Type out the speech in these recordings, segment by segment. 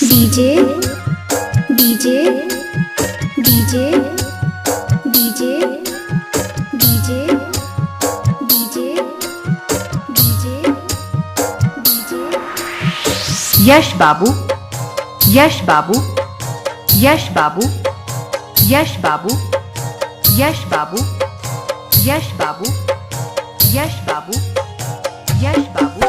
DJ DJ DJ DJ DJ DJ DJ DJ Yash Babu Yash Babu Yash Babu Yash Babu Yash Babu Yash Babu Yash Babu Yash Babu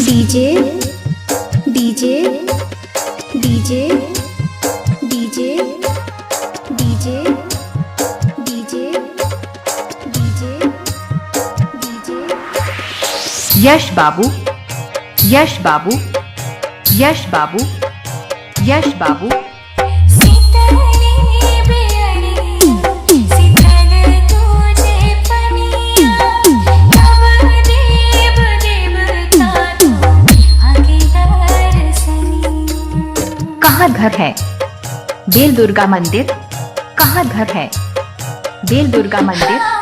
DJ DJ DJ DJ DJ DJ DJ DJ Yash Babu Yash Babu Yash Babu Yash Babu कहाँ घर है बेल दुर्गा मंदिर, कहाँ घर है बेल दुर्गा मंदिर।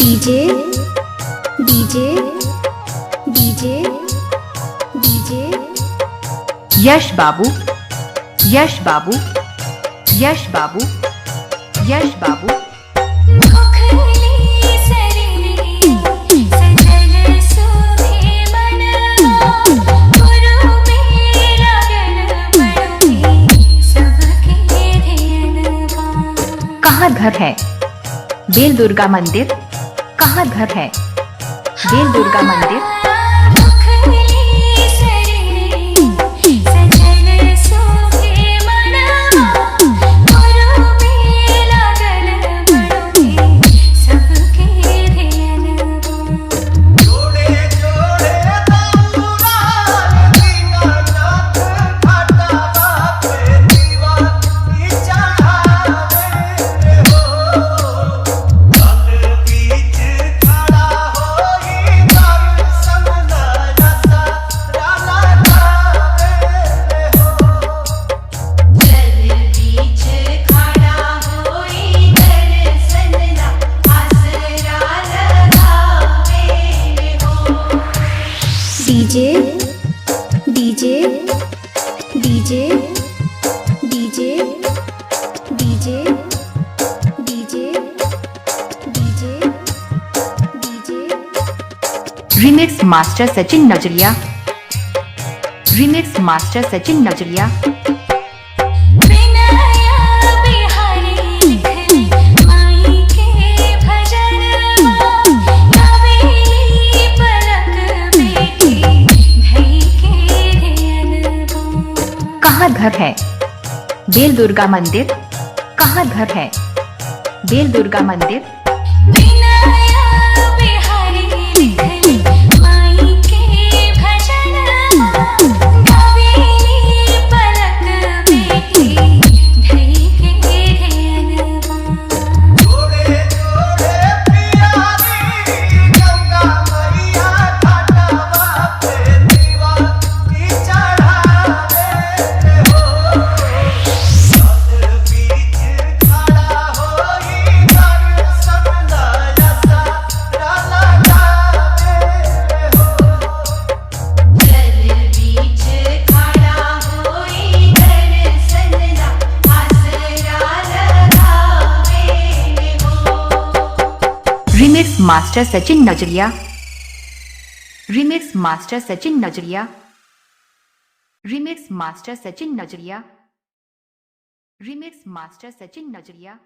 DJ DJ DJ DJ Yash Babu Yash Babu Yash Babu Yash Babu कहाँ घर है बेल दुर्गा मंदिर, कहाँ घर है बेल दुर्गा मंदिर। DJ DJ DJ DJ DJ DJ DJ DJ remix master Sachin नजरिया, रिमिक्स मास्टर सचिन नजरिया। कहाँ घर है बेल दुर्गा मंदिर, कहाँ घर है बेल दुर्गा मंदिर। मास्टर सचिन नजरिया, रिमिक्स मास्टर सचिन नजरिया, रिमिक्स मास्टर सचिन नजरिया, रिमिक्स मास्टर सचिन नजरिया।